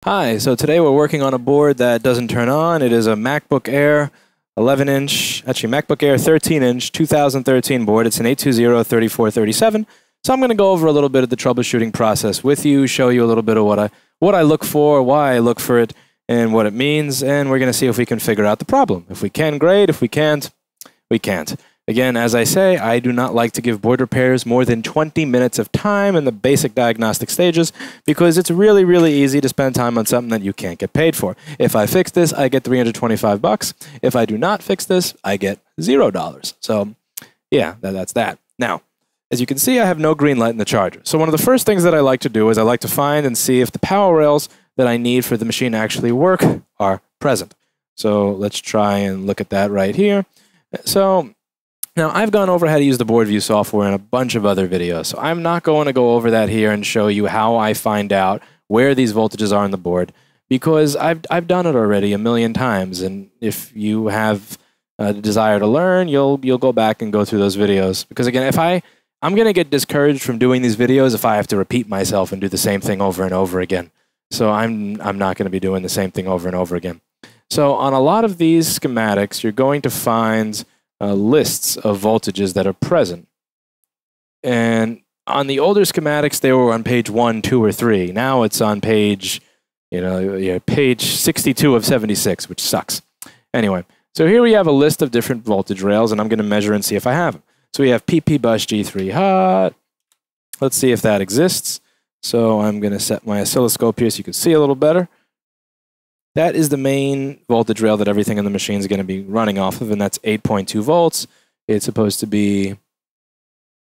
Hi, so today we're working on a board that doesn't turn on. It is a MacBook Air 11-inch, actually MacBook Air 13-inch 2013 board. It's an 820-3437. So I'm going to go over a little bit of the troubleshooting process with you, show you a little bit of what I look for, why I look for it, and what it means, and we're going to see if we can figure out the problem. If we can, great. If we can't, we can't. Again, as I say, I do not like to give board repairs more than 20 minutes of time in the basic diagnostic stages because it's really, really easy to spend time on something that you can't get paid for. If I fix this, I get 325 bucks. If I do not fix this, I get $0. So yeah, that's that. Now, as you can see, I have no green light in the charger. So one of the first things that I like to do is I like to find and see if the power rails that I need for the machine to actually work are present. So let's try and look at that right here. So now, I've gone over how to use the board view software in a bunch of other videos, so I'm not going to go over that here and show you how I find out where these voltages are on the board, because I've done it already a million times, and if you have a desire to learn, you'll go back and go through those videos. Because again, I'm going to get discouraged from doing these videos if I have to repeat myself and do the same thing over and over again. So I'm not going to be doing the same thing over and over again. So on a lot of these schematics, you're going to find lists of voltages that are present. And on the older schematics, they were on page 1, 2, or 3. Now it's on page, page 62 of 76, which sucks. Anyway, so here we have a list of different voltage rails, and I'm going to measure and see if I have them. So we have PP bus G3 hot. Let's see if that exists. So I'm going to set my oscilloscope here so you can see a little better. That is the main voltage rail that everything in the machine is going to be running off of, and that's 8.2 volts. It's supposed to be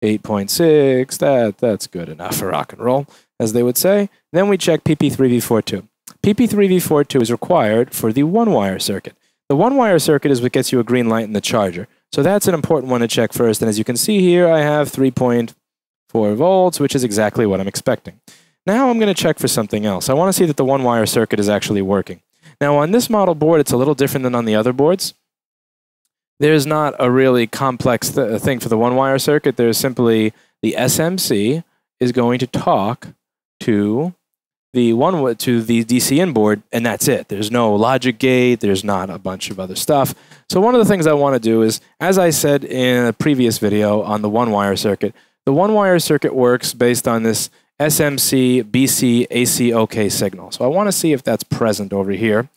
8.6. That's good enough for rock and roll, as they would say. Then we check PP3V42. PP3V42 is required for the one-wire circuit. The one-wire circuit is what gets you a green light in the charger. So that's an important one to check first. And as you can see here, I have 3.4 volts, which is exactly what I'm expecting. Now I'm going to check for something else. I want to see that the one-wire circuit is actually working. Now, on this model board, it's a little different than on the other boards. There's not a really complex thing for the one-wire circuit. There's simply the SMC is going to talk to the DC-in board, and that's it. There's no logic gate. There's not a bunch of other stuff. So one of the things I want to do is, as I said in a previous video on the one-wire circuit, the one-wire circuit works based on this SMC, BC, AC, OK signal. So I want to see if that's present over here.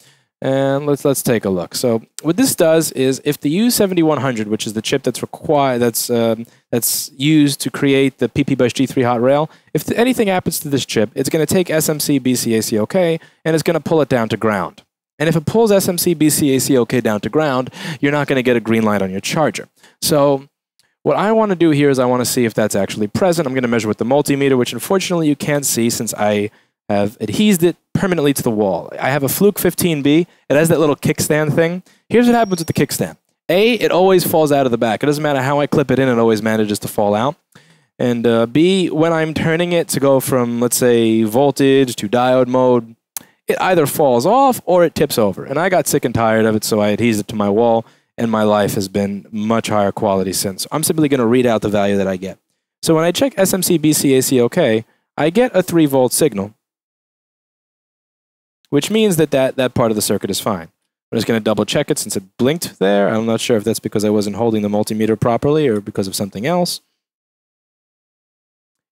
And let's take a look. So what this does is if the U7100, which is the chip that's required, that's used to create the PP bus G3 hot rail, if anything happens to this chip, it's going to take SMC, BC, AC, OK, and it's going to pull it down to ground. And if it pulls SMC, BC, AC, OK down to ground, you're not going to get a green light on your charger. So what I want to do here is I want to see if that's actually present. I'm going to measure with the multimeter, which unfortunately you can't see since I have adhesed it permanently to the wall. I have a Fluke 15B. It has that little kickstand thing. Here's what happens with the kickstand. A, it always falls out of the back. It doesn't matter how I clip it in, it always manages to fall out. And B, when I'm turning it to go from, let's say, voltage to diode mode, it either falls off or it tips over. And I got sick and tired of it, so I adhesed it to my wall. And my life has been much higher quality since. I'm simply going to read out the value that I get. So when I check SMC, BC, AC, OK, I get a 3-volt signal, which means that part of the circuit is fine. I'm just going to double check it since it blinked there. I'm not sure if that's because I wasn't holding the multimeter properly or because of something else.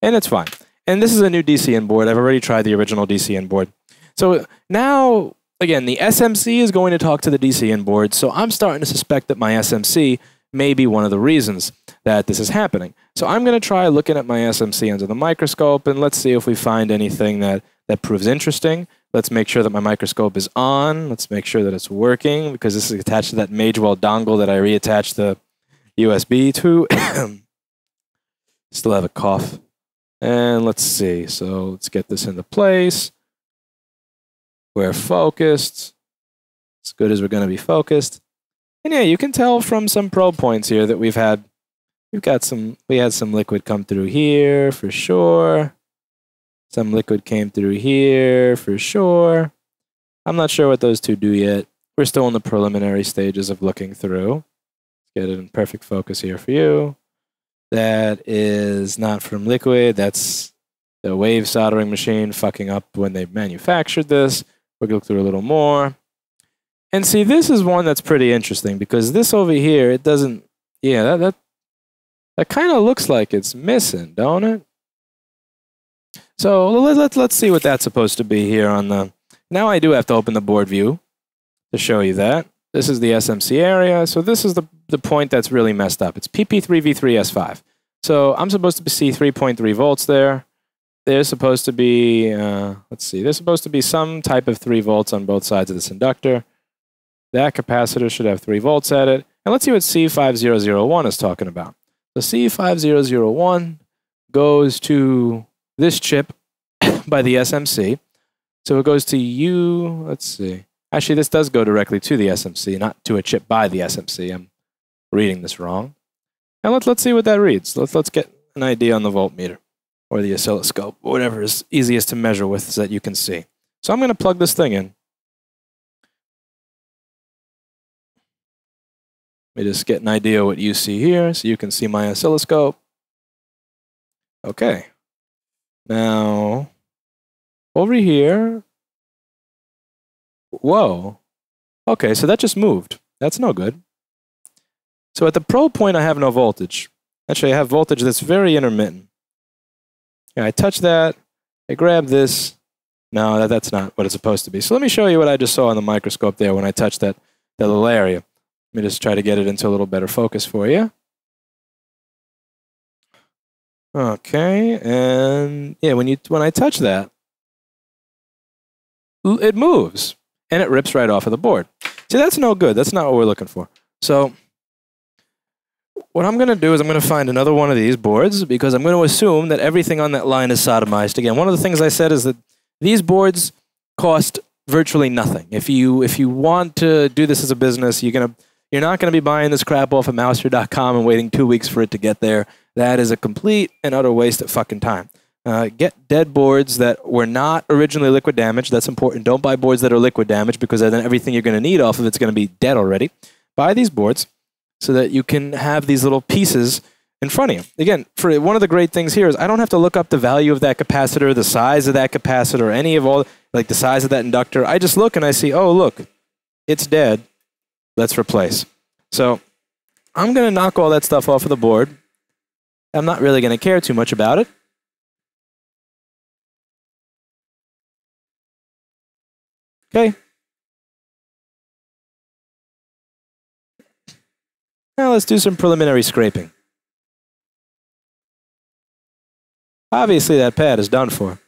And it's fine. And this is a new DC-in board. I've already tried the original DC-in board. So now, again, the SMC is going to talk to the DC-in board, so I'm starting to suspect that my SMC may be one of the reasons that this is happening. So I'm going to try looking at my SMC under the microscope, and let's see if we find anything that proves interesting. Let's make sure that my microscope is on. Let's make sure that it's working, because this is attached to that Magewell dongle that I reattached the USB to. Still have a cough. And let's see. So let's get this into place. We're focused, as good as we're going to be focused. And yeah, you can tell from some probe points here that we had some liquid come through here for sure. Some liquid came through here for sure. I'm not sure what those two do yet. We're still in the preliminary stages of looking through. Let's get it in perfect focus here for you. That is not from liquid. That's the wave soldering machine fucking up when they manufactured this. We'll go through a little more. And see, this is one that's pretty interesting because this over here, it doesn't, yeah, that kind of looks like it's missing, don't it? So let's see what that's supposed to be here on the, now I do have to open the board view to show you that. This is the SMC area. So this is the point that's really messed up. It's PP3V3S5. So I'm supposed to see 3.3 volts there. There's supposed to be, let's see, there's supposed to be some type of 3 volts on both sides of this inductor. That capacitor should have 3 volts at it. And let's see what C5001 is talking about. The C5001 goes to this chip by the SMC. So it goes to U, let's see. Actually, this does go directly to the SMC, not to a chip by the SMC. I'm reading this wrong. And let's see what that reads. Let's get an idea on the voltmeter or the oscilloscope, whatever is easiest to measure with so that you can see. So I'm going to plug this thing in. Let me just get an idea of what you see here so you can see my oscilloscope. Okay. Now, over here, whoa. Okay, so that just moved. That's no good. So at the probe point, I have no voltage. Actually, I have voltage that's very intermittent. Yeah, I touch that, I grab this. No, that's not what it's supposed to be. So let me show you what I just saw on the microscope there when I touched that little area. Let me just try to get it into a little better focus for you. Okay, and yeah, when I touch that, it moves and it rips right off of the board. See, that's no good. That's not what we're looking for. So what I'm going to do is I'm going to find another one of these boards because I'm going to assume that everything on that line is sodomized. Again, one of the things I said is that these boards cost virtually nothing. If you want to do this as a business, you're not going to be buying this crap off of Mouser.com and waiting 2 weeks for it to get there. That is a complete and utter waste of fucking time. Get dead boards that were not originally liquid damaged. That's important. Don't buy boards that are liquid damaged because then everything you're going to need off of it's going to be dead already. Buy these boards so that you can have these little pieces in front of you. Again, for one of the great things here is I don't have to look up the value of that capacitor, the size of that capacitor, any of all, like the size of that inductor. I just look and I see, oh, look, it's dead. Let's replace. So I'm going to knock all that stuff off of the board. I'm not really going to care too much about it. Okay. Now let's do some preliminary scraping. Obviously that pad is done for.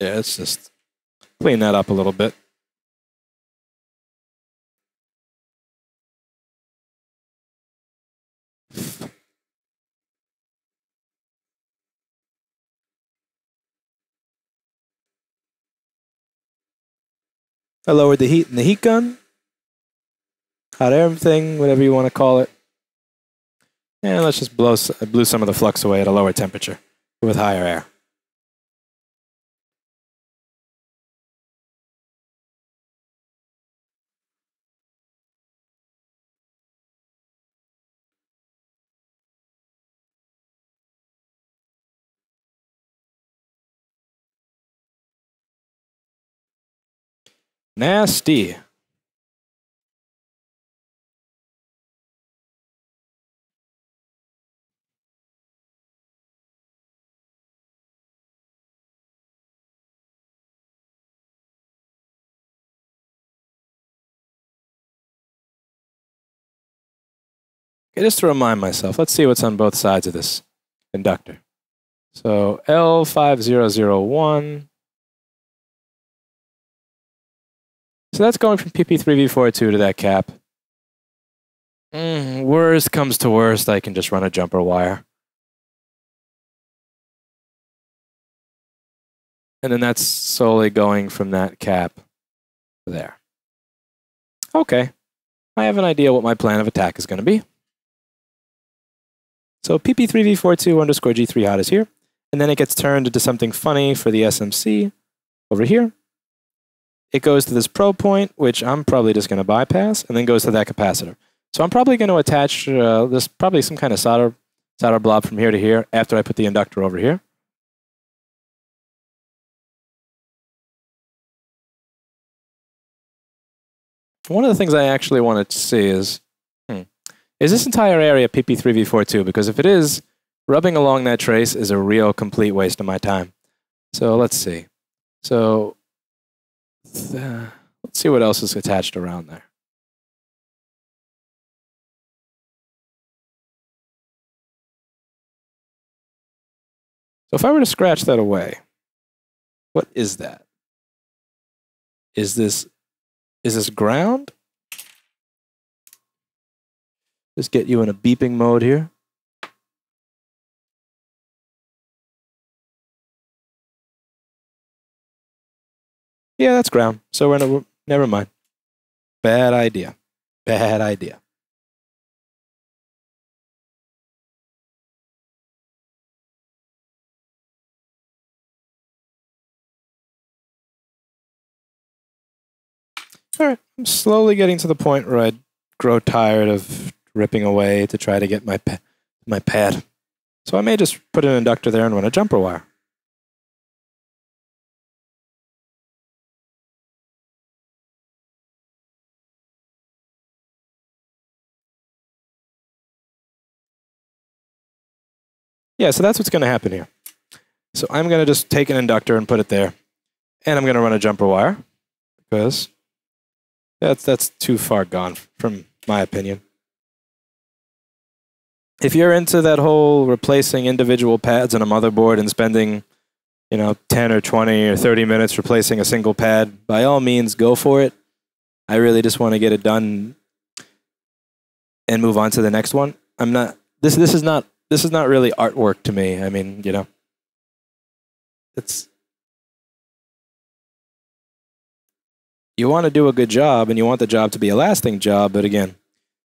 Yeah, let's just clean that up a little bit. I lowered the heat in the heat gun. Hot air thing, whatever you want to call it. And let's just blew some of the flux away at a lower temperature with higher air. Nasty. Okay, just to remind myself, let's see what's on both sides of this inductor. So L5001. So that's going from PP3V42 to that cap. Worst comes to worst, I can just run a jumper wire. And then that's solely going from that cap to there. Okay, I have an idea what my plan of attack is going to be. So PP3V42 underscore G3 hot is here. And then it gets turned into something funny for the SMC over here. it goes to this probe point, which I'm probably just going to bypass, and then goes to that capacitor. So I'm probably going to attach this, probably some kind of solder blob from here to here after I put the inductor over here. One of the things I actually wanted to see is this entire area PP3V42? Because if it is, rubbing along that trace is a real complete waste of my time. So let's see. So let's see what else is attached around there. So if I were to scratch that away, what is that? Is this ground? Just get you in a beeping mode here. Yeah, that's ground. So never mind. Bad idea. Bad idea. All right, I'm slowly getting to the point where I grow tired of ripping away to try to get my pad. So I may just put an inductor there and run a jumper wire. Yeah, so that's what's going to happen here. So I'm going to just take an inductor and put it there. And I'm going to run a jumper wire because that's too far gone from my opinion. If you're into that whole replacing individual pads on a motherboard and spending, 10 or 20 or 30 minutes replacing a single pad, by all means, go for it. I really just want to get it done and move on to the next one. This is not really artwork to me. I mean, you want to do a good job and you want the job to be a lasting job, but again,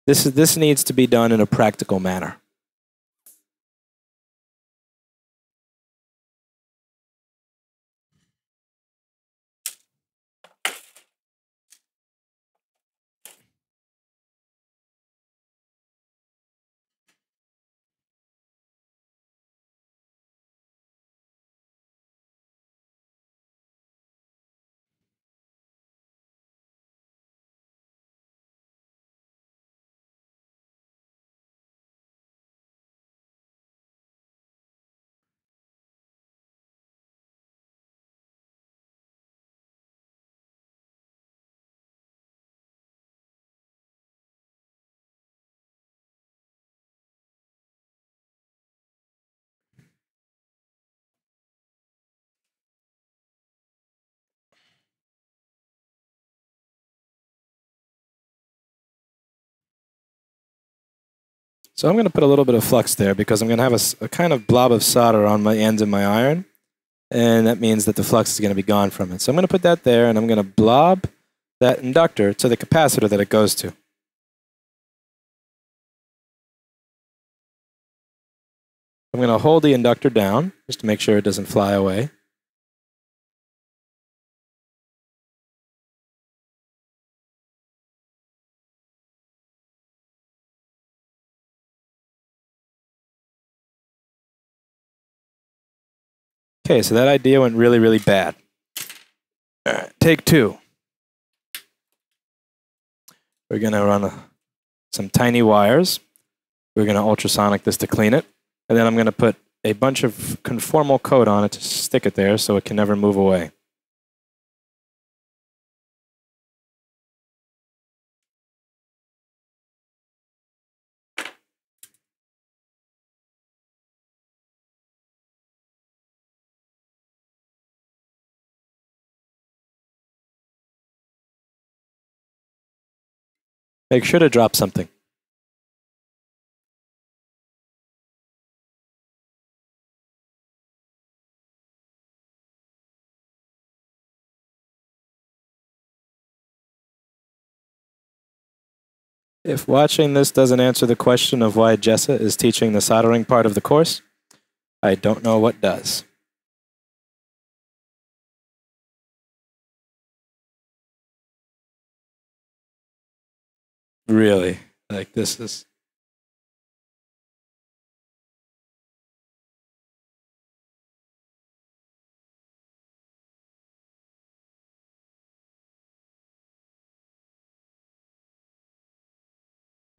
this needs to be done in a practical manner. So I'm going to put a little bit of flux there because I'm going to have a kind of blob of solder on my ends of my iron. And that means that the flux is going to be gone from it. So I'm going to put that there and I'm going to blob that inductor to the capacitor that it goes to. I'm going to hold the inductor down just to make sure it doesn't fly away. Okay, so that idea went really, really bad. All right, take two. We're going to run some tiny wires. We're going to ultrasonic this to clean it. And then I'm going to put a bunch of conformal coat on it to stick it there so it can never move away. Make sure to drop something. If watching this doesn't answer the question of why Jessa is teaching the soldering part of the course, I don't know what does. Really. Like, this is...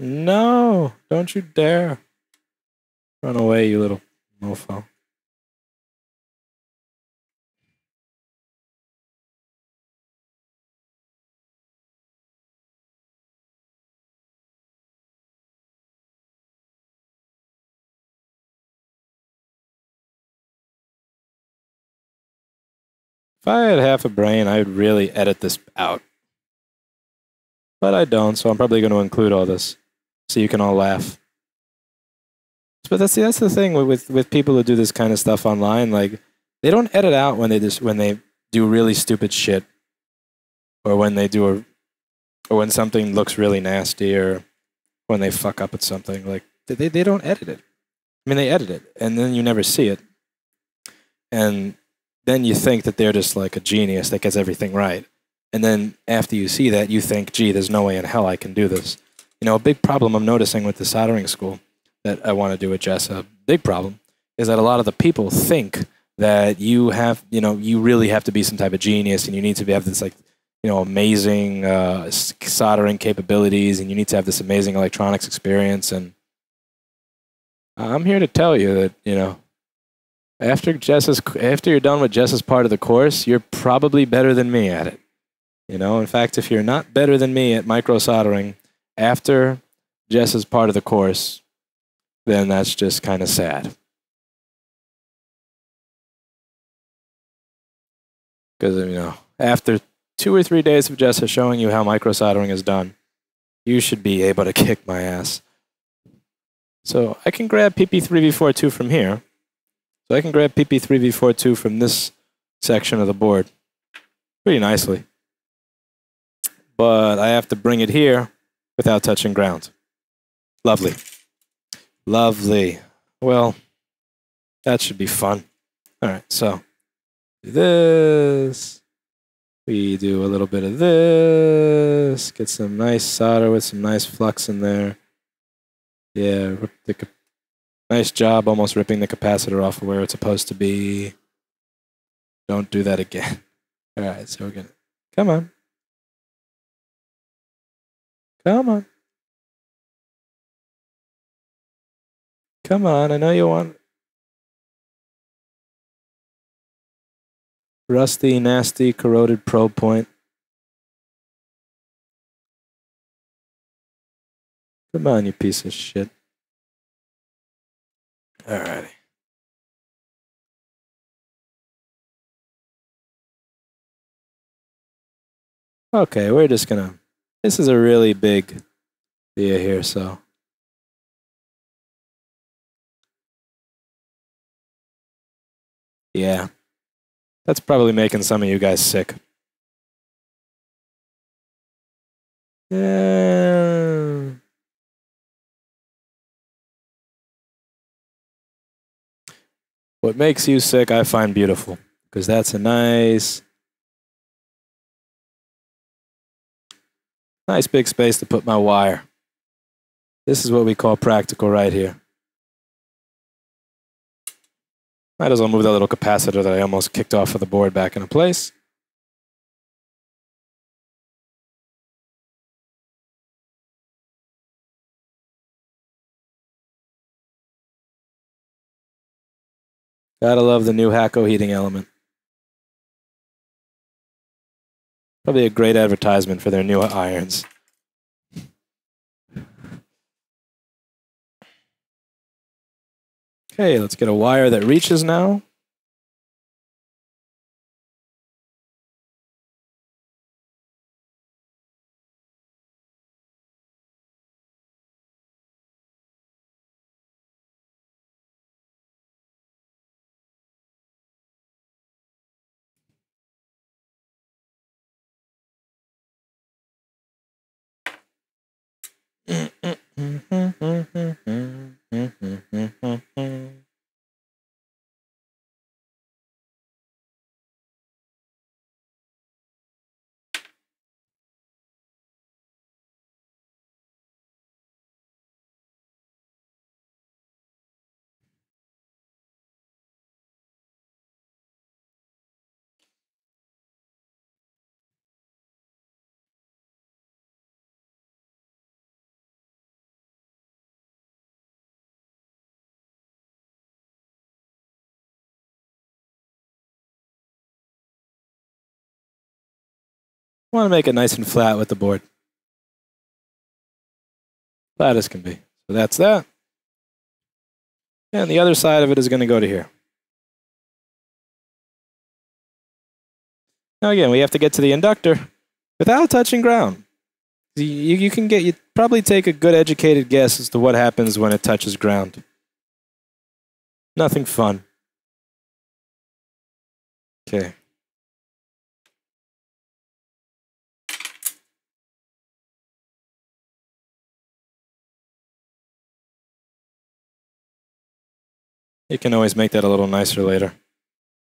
No! Don't you dare. Run away, you little mofo. If I had half a brain, I would really edit this out. But I don't, so I'm probably going to include all this so you can all laugh. But that's the thing with people who do this kind of stuff online. Like, they don't edit out when they do really stupid shit, or when they do or when something looks really nasty, or when they fuck up at something. Like, they don't edit it. I mean, they edit it, and then you never see it, and then you think that they're just like a genius that gets everything right. And then after you see that, you think, gee, there's no way in hell I can do this. You know, a big problem I'm noticing with the soldering school that I want to do with Jess, a big problem, is that a lot of the people think that you have, you know, you really have to be some type of genius, and you need to have this, like, you know, amazing soldering capabilities, and you need to have this amazing electronics experience. And I'm here to tell you that, you know, after you're done with Jess's part of the course, you're probably better than me at it. You know, in fact, if you're not better than me at micro soldering after Jess's part of the course, then that's just kind of sad. Because, you know, after 2 or 3 days of Jess showing you how micro soldering is done, you should be able to kick my ass. So I can grab PP3V42 from here. So I can grab PP3V42 from this section of the board pretty nicely. But I have to bring it here without touching ground. Lovely. Lovely. Well, that should be fun. All right, so do this. We do a little bit of this. Get some nice solder with some nice flux in there. Yeah, nice job almost ripping the capacitor off of where it's supposed to be. Don't do that again. All right, so we're going to... Come on. Come on. Come on, I know you want... Rusty, nasty, corroded probe point. Come on, you piece of shit. Alrighty. Okay, we're just gonna... This is a really big via here, so... Yeah. That's probably making some of you guys sick. Yeah. What makes you sick, I find beautiful. Because that's a nice big space to put my wire. This is what we call practical right here. Might as well move that little capacitor that I almost kicked off of the board back into place. Gotta love the new HAKKO heating element. Probably a great advertisement for their new irons. Okay, let's get a wire that reaches now. want to make it nice and flat with the board. Flat as can be. So that's that. And the other side of it is going to go to here. Now again, we have to get to the inductor without touching ground. You probably take a good educated guess as to what happens when it touches ground. Nothing fun. Okay. You can always make that a little nicer later.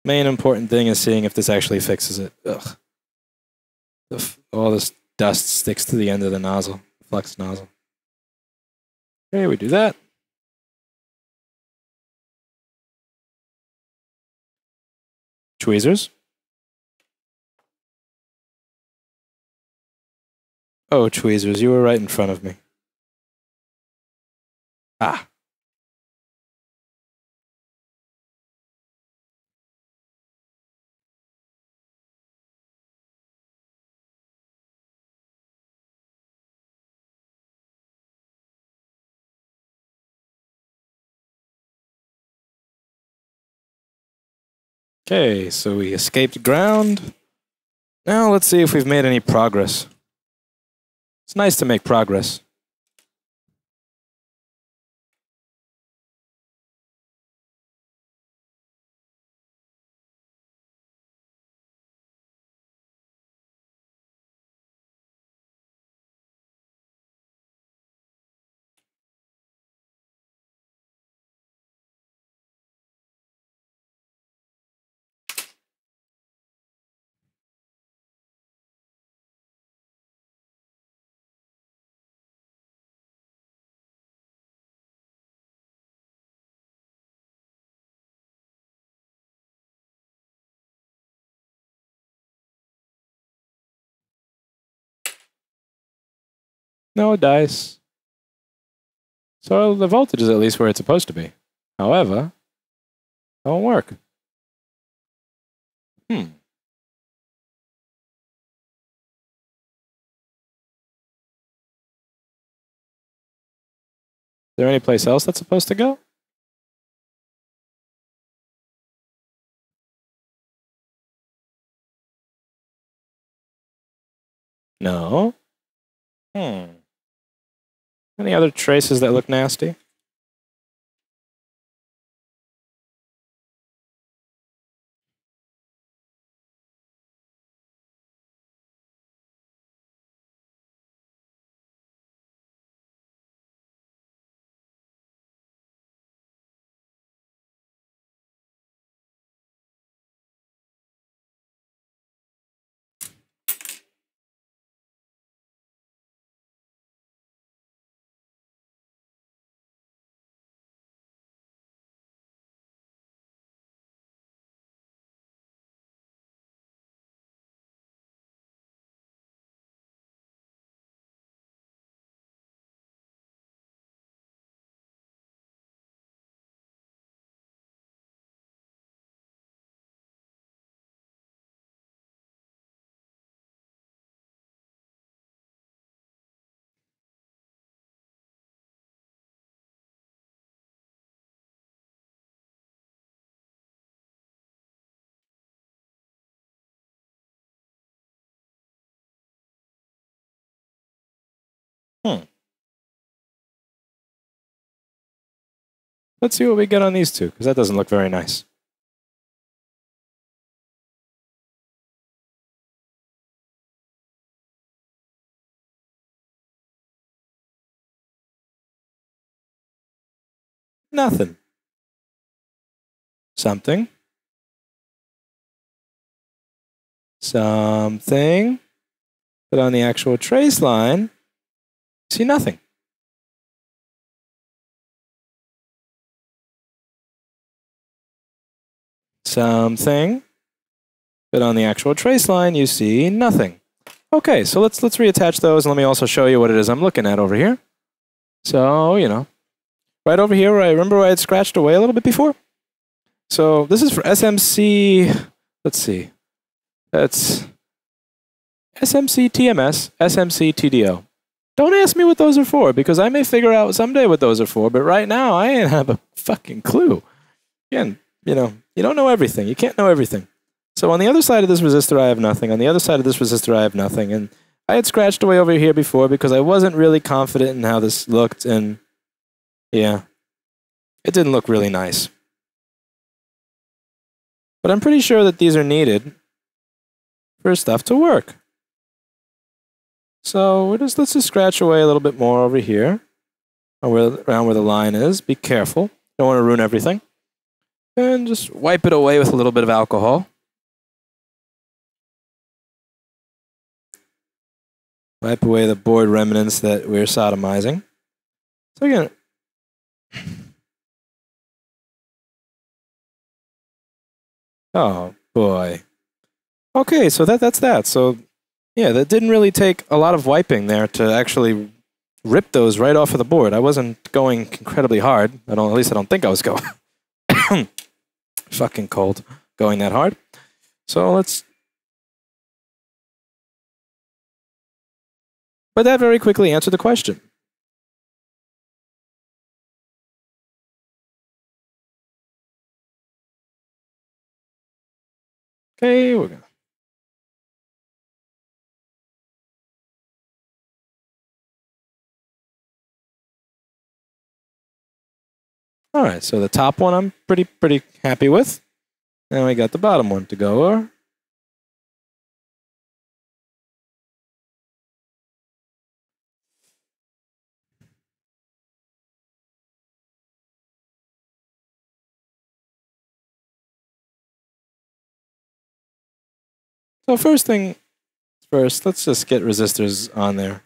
Main important thing is seeing if this actually fixes it. Ugh. All this dust sticks to the end of the nozzle, flex nozzle. Okay, we do that. Tweezers. Oh, tweezers, you were right in front of me. Ah. Okay, so we escaped ground. Now let's see if we've made any progress. It's nice to make progress. No dice. So the voltage is at least where it's supposed to be. However, it won't work. Is there any place else that's supposed to go? No. Any other traces that look nasty? Let's see what we get on these two, because that doesn't look very nice. Nothing. Something. Something. But on the actual trace line, see nothing. Something. But on the actual trace line, you see nothing. Okay, so let's reattach those, and let me also show you what it is I'm looking at over here. So, you know, right over here, I remember where I had scratched away a little bit before? So this is for SMC, let's see. That's SMC TMS, SMC TDO. Don't ask me what those are for, because I may figure out someday what those are for, but right now I ain't have a fucking clue. Again, you know, you don't know everything. You can't know everything. So on the other side of this resistor, I have nothing. On the other side of this resistor, I have nothing. And I had scratched away over here before because I wasn't really confident in how this looked, and yeah, it didn't look really nice. But I'm pretty sure that these are needed for stuff to work. So let's just scratch away a little bit more over here, around where the line is. Be careful. Don't want to ruin everything. And just wipe it away with a little bit of alcohol. Wipe away the board remnants that we're sodomizing. So again, oh boy. Okay, so that's that. So yeah, that didn't really take a lot of wiping there to actually rip those right off of the board. I wasn't going incredibly hard. At least I don't think I was going. Fucking cold going that hard. So let's. But that very quickly answered the question. Okay, we're gonna. All right, so the top one I'm pretty happy with. Now we got the bottom one to go over. So first thing first, let's just get resistors on there.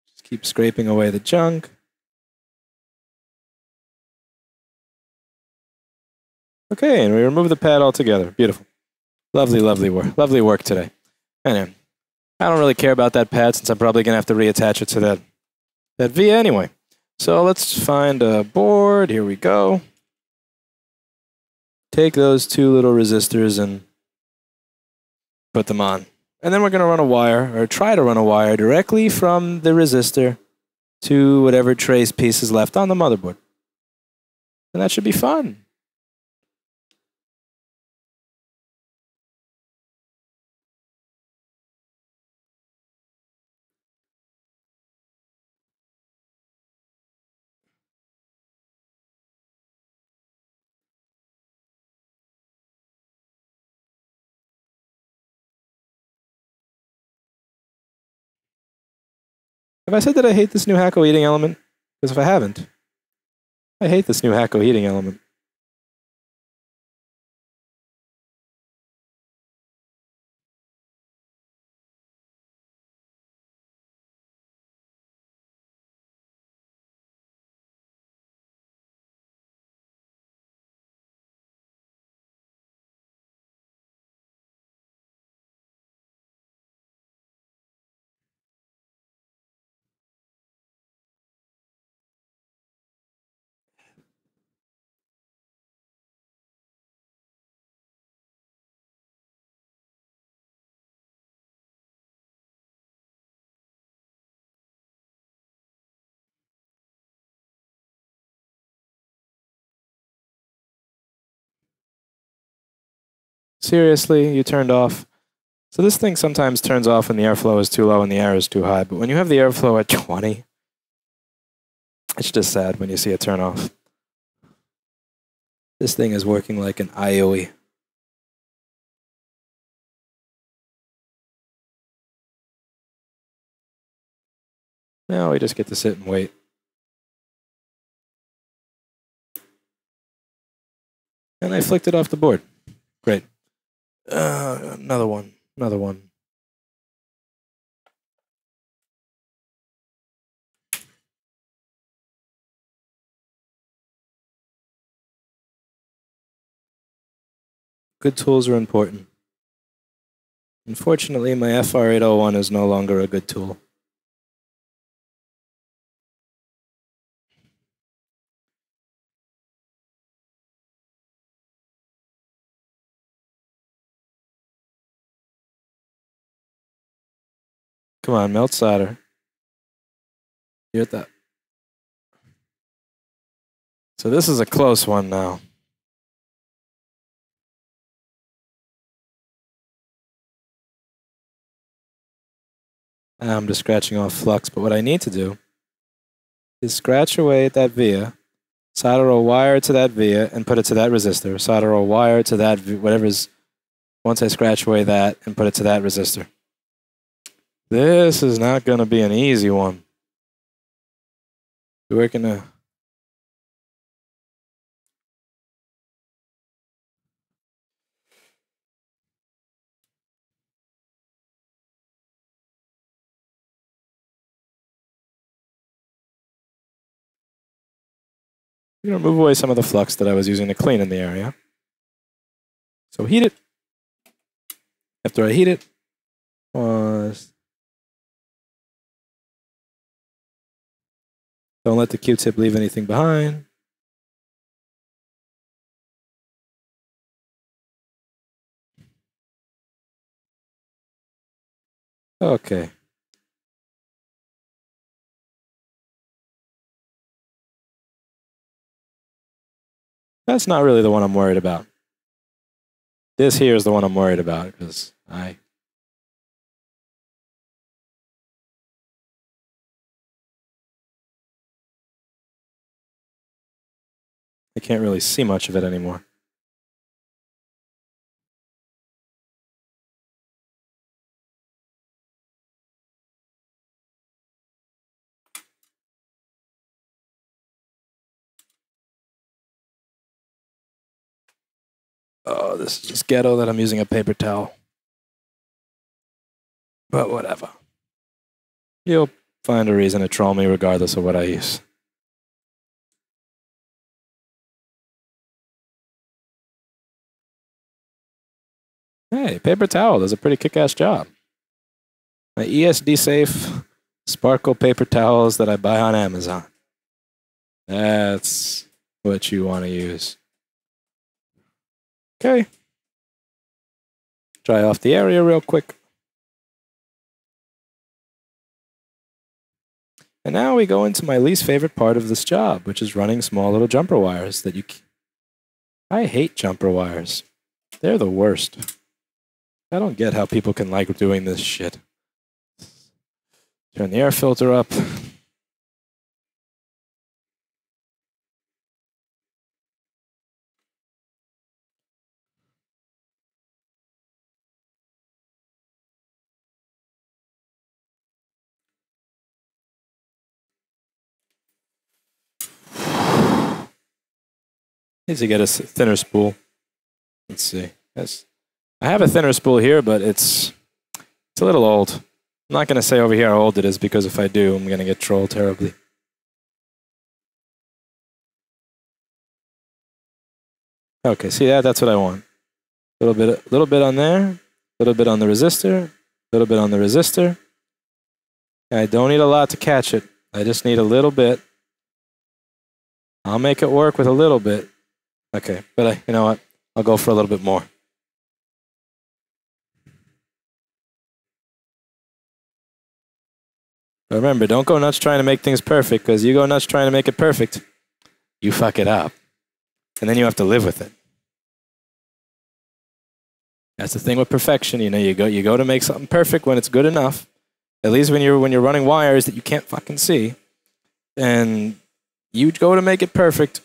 Just keep scraping away the junk. Okay, and we remove the pad altogether. Beautiful. Lovely, lovely work. Lovely work today. Anyway, I don't really care about that pad since I'm probably going to have to reattach it to that via anyway. So let's find a board. Here we go. Take those two little resistors and put them on. And then we're going to run a wire, or try to run a wire, directly from the resistor to whatever trace piece is left on the motherboard. And that should be fun. Have I said that I hate this new HAKKO heating element? Because if I haven't, I hate this new HAKKO heating element. Seriously, you turned off. So this thing sometimes turns off when the airflow is too low and the air is too high. But when you have the airflow at 20, it's just sad when you see it turn off. This thing is working like an IOE. Now we just get to sit and wait. And I flicked it off the board. Great. Another one. Another one. Good tools are important. Unfortunately, my FR801 is no longer a good tool. Come on, melt solder. You hit that. So this is a close one now. I'm just scratching off flux, but what I need to do is scratch away at that via, solder a wire to that via, and put it to that resistor. Solder a wire to that, whatever's, once I scratch away that and put it to that resistor. This is not going to be an easy one. We're working a... I'm going to move away some of the flux that I was using to clean in the area. So heat it. After I heat it, pause. Don't let the Q-tip leave anything behind. Okay. That's not really the one I'm worried about. This here is the one I'm worried about because I can't really see much of it anymore. Oh, this is just ghetto that I'm using a paper towel. But whatever. You'll find a reason to troll me regardless of what I use. Hey, paper towel does a pretty kick-ass job. My ESD safe sparkle paper towels that I buy on Amazon. That's what you want to use. Okay. Dry off the area real quick. And now we go into my least favorite part of this job, which is running small little jumper wires that you... I hate jumper wires. They're the worst. I don't get how people can like doing this shit. Turn the air filter up. Need to get a thinner spool. Let's see. Yes. I have a thinner spool here, but it's a little old. I'm not going to say over here how old it is because if I do, I'm going to get trolled terribly. Okay, see that? That's what I want. A little bit on there, a little bit on the resistor, a little bit on the resistor. I don't need a lot to catch it. I just need a little bit. I'll make it work with a little bit. Okay, but you know what? I'll go for a little bit more. But remember, don't go nuts trying to make things perfect, because you go nuts trying to make it perfect, you fuck it up. And then you have to live with it. That's the thing with perfection. You know, you go to make something perfect when it's good enough. At least when you're running wires that you can't fucking see. And you go to make it perfect,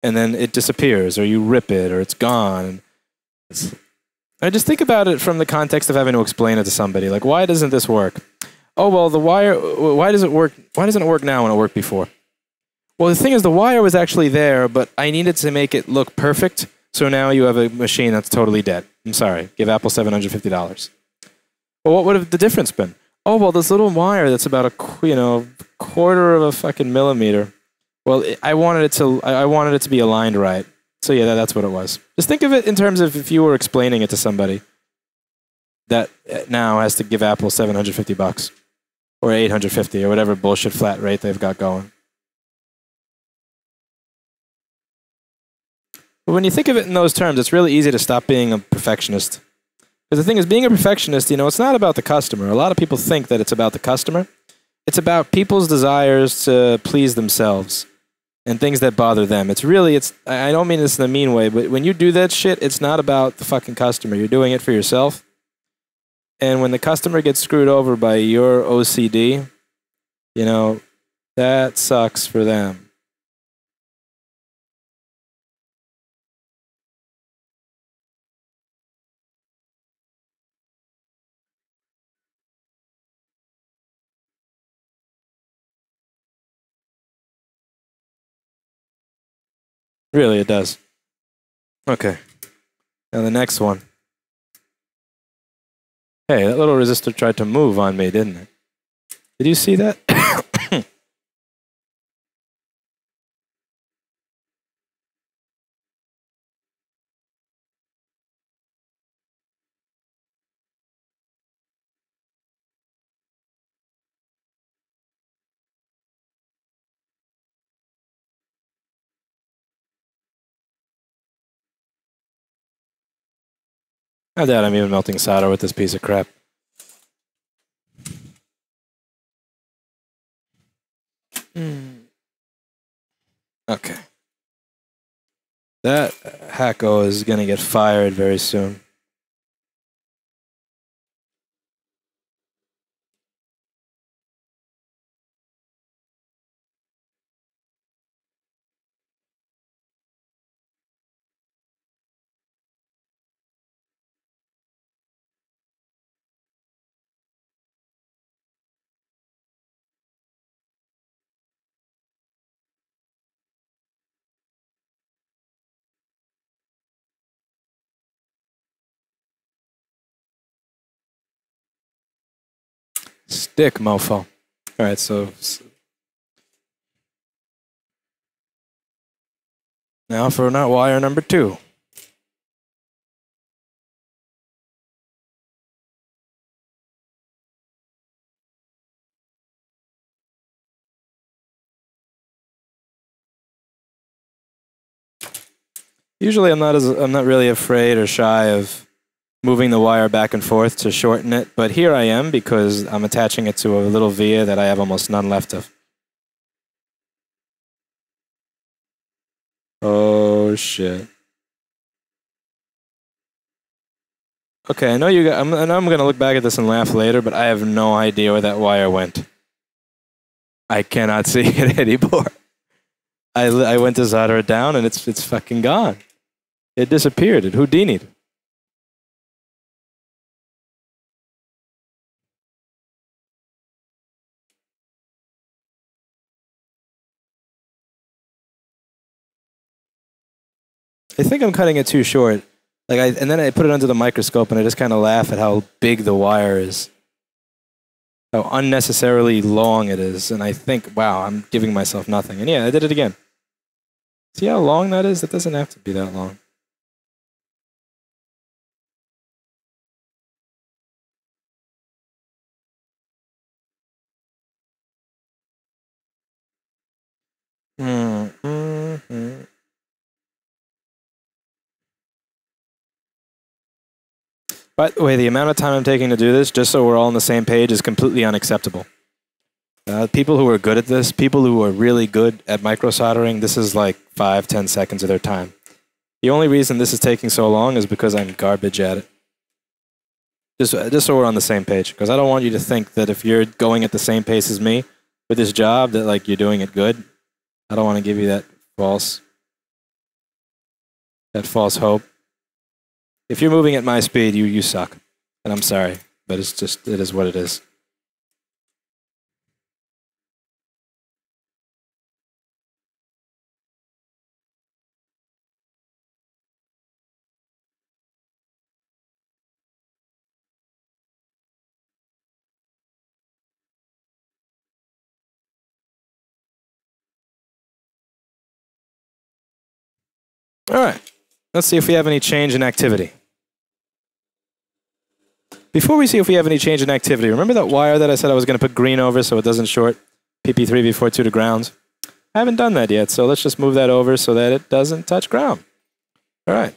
and then it disappears, or you rip it, or it's gone. I just think about it from the context of having to explain it to somebody. Like, why doesn't this work? Oh, well, the wire, why does it work? Why doesn't it work now when it worked before? Well, the thing is, the wire was actually there, but I needed to make it look perfect. So now you have a machine that's totally dead. I'm sorry. Give Apple $750. Well, what would have the difference been? Oh, well, this little wire that's about a quarter of a fucking millimeter. Well, I wanted it to be aligned right. So yeah, that's what it was. Just think of it in terms of if you were explaining it to somebody that now has to give Apple $750 or $850 or whatever bullshit flat rate they've got going. But when you think of it in those terms, it's really easy to stop being a perfectionist. Because the thing is, being a perfectionist, you know, it's not about the customer. A lot of people think that it's about the customer. It's about people's desires to please themselves and things that bother them. It's really, I don't mean this in a mean way, but when you do that shit, it's not about the fucking customer. You're doing it for yourself. And when the customer gets screwed over by your OCD, you know, that sucks for them. Really, it does. Okay. Now the next one. Hey, that little resistor tried to move on me, didn't it? Did you see that? I doubt I'm even melting solder with this piece of crap. Okay. That HAKKO is going to get fired very soon. Stick, mofo. All right, so now for not wire number 2. Usually I'm not really afraid or shy of moving the wire back and forth to shorten it, but here I am because I'm attaching it to a little via that I have almost none left of. Oh shit. Okay, I know you got, I know I'm going to look back at this and laugh later, but I have no idea where that wire went. I cannot see it anymore. I went to solder it down and it's fucking gone. It disappeared. It Houdini'd. I think I'm cutting it too short. And then I put it under the microscope and I just kind of laugh at how big the wire is. How unnecessarily long it is. And I think, wow, I'm giving myself nothing. And yeah, I did it again. See how long that is? It doesn't have to be that long. By the way, the amount of time I'm taking to do this, just so we're all on the same page, is completely unacceptable. People who are good at this, people who are really good at micro soldering, this is like 5-10 seconds of their time. The only reason this is taking so long is because I'm garbage at it. Just so we're on the same page, because I don't want you to think that if you're going at the same pace as me with this job, that like you're doing it good. I don't want to give you that false hope. If you're moving at my speed, you suck. And I'm sorry, but it is what it is. All right, let's see if we have any change in activity. Before we see if we have any change in activity, remember that wire that I said I was going to put green over so it doesn't short PP3V42 to grounds? I haven't done that yet, so let's just move that over so that it doesn't touch ground. All right.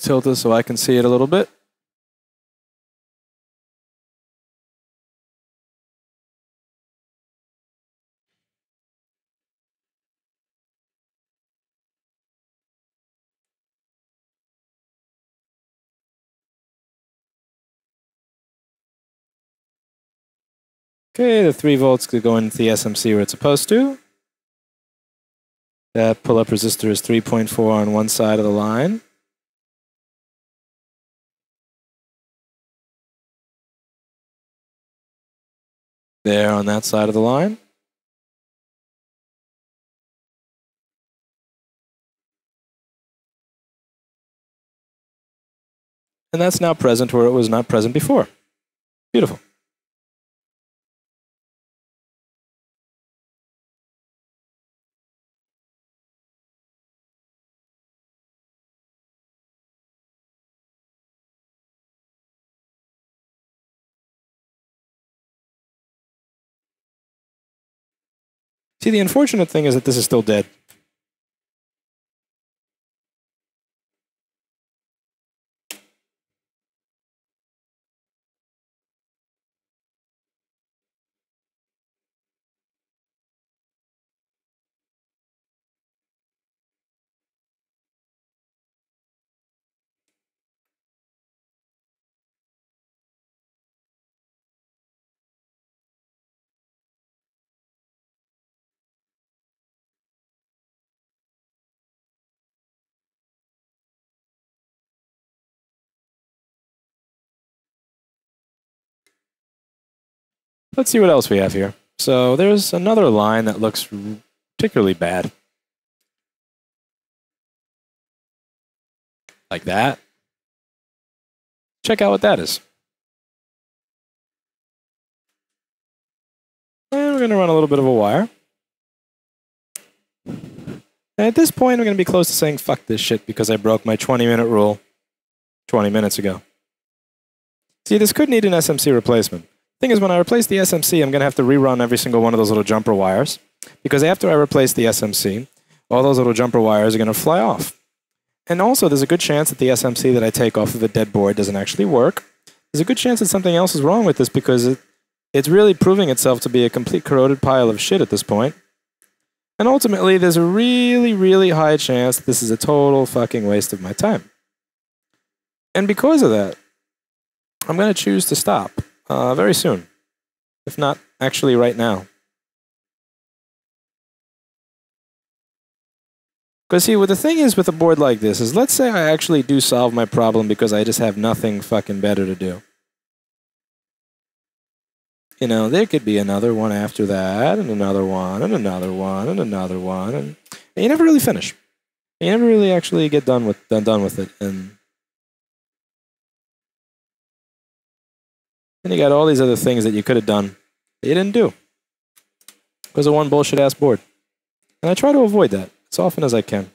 Let's tilt this so I can see it a little bit. Okay, the 3 volts could go into the SMC where it's supposed to. That pull-up resistor is 3.4 on one side of the line. There on that side of the line. And that's now present where it was not present before. Beautiful. See, the unfortunate thing is that this is still dead. Let's see what else we have here. So there's another line that looks particularly bad. Like that. Check out what that is. And we're going to run a little bit of a wire. And at this point, we're going to be close to saying, fuck this shit, because I broke my 20-minute rule 20 minutes ago. See, this could need an SMC replacement. Thing is, when I replace the SMC, I'm going to have to rerun every single one of those little jumper wires, because after I replace the SMC, all those little jumper wires are going to fly off. And also, there's a good chance that the SMC that I take off of a dead board doesn't actually work. There's a good chance that something else is wrong with this, because it's really proving itself to be a complete corroded pile of shit at this point. And ultimately, there's a really, really high chance that this is a total fucking waste of my time. And because of that, I'm going to choose to stop. Very soon, if not actually right now. Because see, what the thing is with a board like this is, let's say I actually do solve my problem because I just have nothing fucking better to do. You know, there could be another one after that, and another one, and another one, and another one, and you never really finish. You never really actually get done with it, and you got all these other things that you could have done that you didn't do because of one bullshit-ass board. And I try to avoid that as often as I can.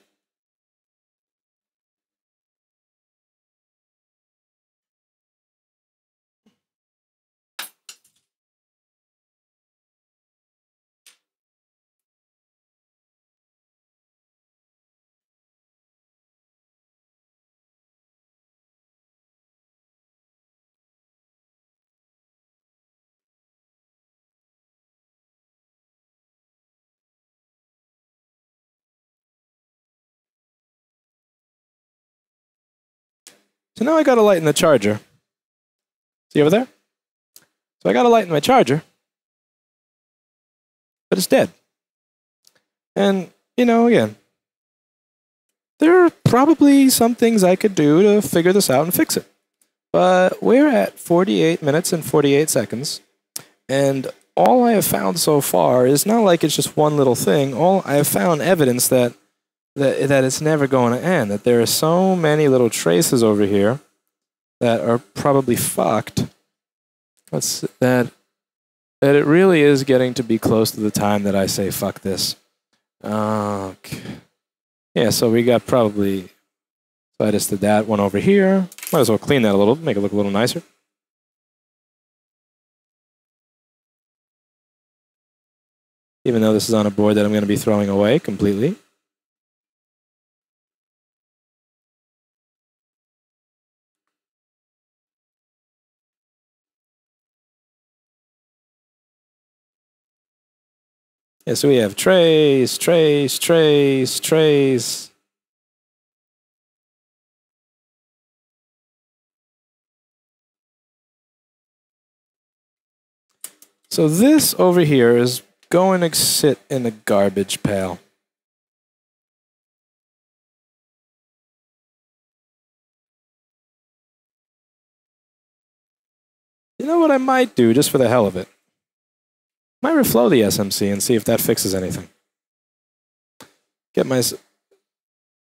So now I got to lighten the charger. See over there? So I got to lighten my charger, but it's dead. And, you know, again, there are probably some things I could do to figure this out and fix it. But we're at 48 minutes and 48 seconds, and all I have found so far is not like it's just one little thing. All I have found evidence that it's never going to end, that there are so many little traces over here that are probably fucked. That it really is getting to be close to the time that I say fuck this. Okay. Yeah, so we got probably, so I just did that one over here. Might as well clean that a little, make it look a little nicer. Even though this is on a board that I'm going to be throwing away completely. Yeah, so we have trace, trace, trace, trace. So this over here is going to sit in the garbage pail. You know what I might do, just for the hell of it? I might reflow the SMC and see if that fixes anything. Get my...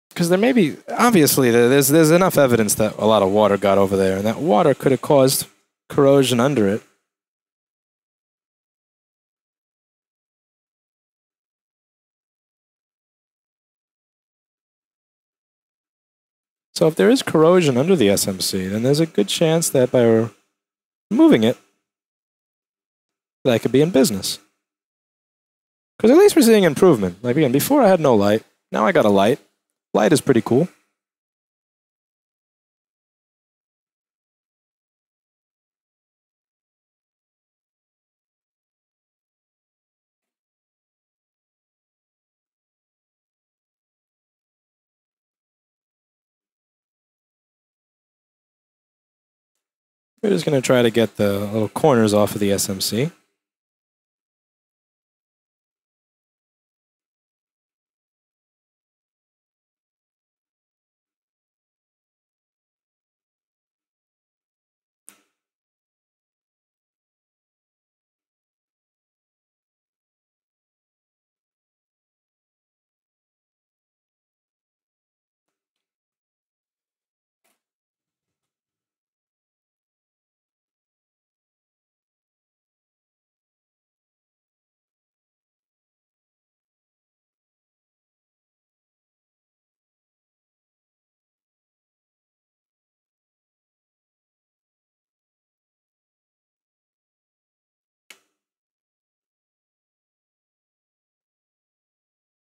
Because there may be... Obviously, there's enough evidence that a lot of water got over there, and that water could have caused corrosion under it. So if there is corrosion under the SMC, then there's a good chance that by removing it, that I could be in business. Because at least we're seeing improvement. Like again, before I had no light. Now I got a light. Light is pretty cool. We're just going to try to get the little corners off of the SMC.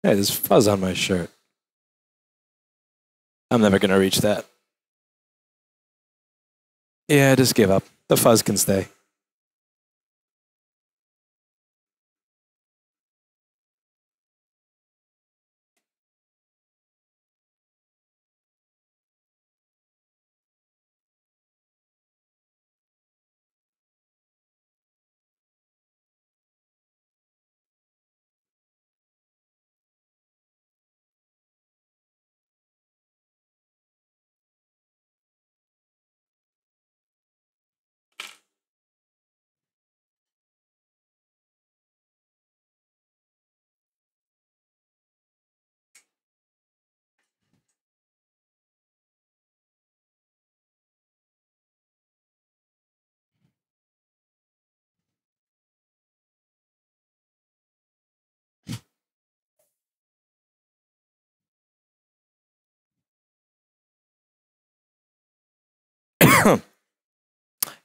Hey, there's fuzz on my shirt. I'm never going to reach that. Yeah, just give up. The fuzz can stay.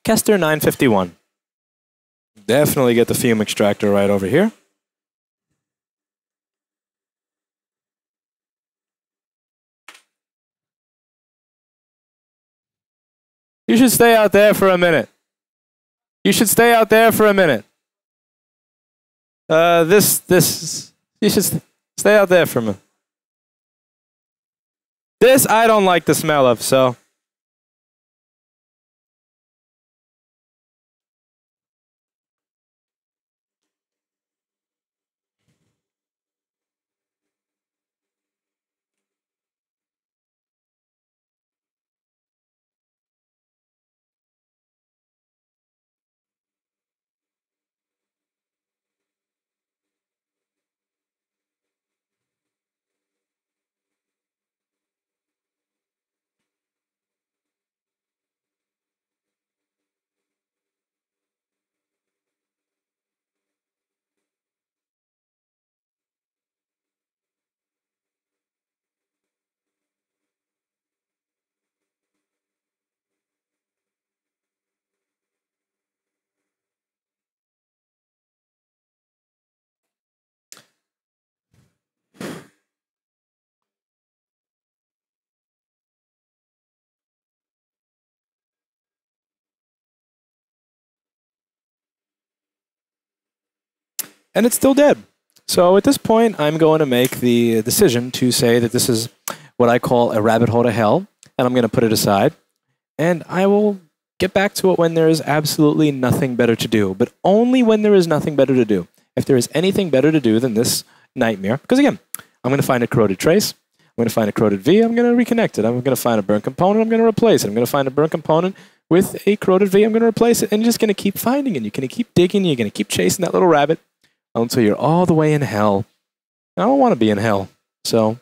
Kester 951. Definitely get the fume extractor right over here. You should stay out there for a minute. You should stay out there for a minute. You should stay out there for a minute. This I don't like the smell of, so. And it's still dead. So at this point, I'm going to make the decision to say that this is what I call a rabbit hole to hell, and I'm going to put it aside. And I will get back to it when there is absolutely nothing better to do, but only when there is nothing better to do. If there is anything better to do than this nightmare, because again, I'm going to find a corroded trace, I'm going to find a corroded V, I'm going to reconnect it, I'm going to find a burnt component, I'm going to replace it, I'm going to find a burnt component with a corroded V, I'm going to replace it, and you're just going to keep finding it. You're going to keep digging, you're going to keep chasing that little rabbit until you're all the way in hell. I don't want to be in hell, so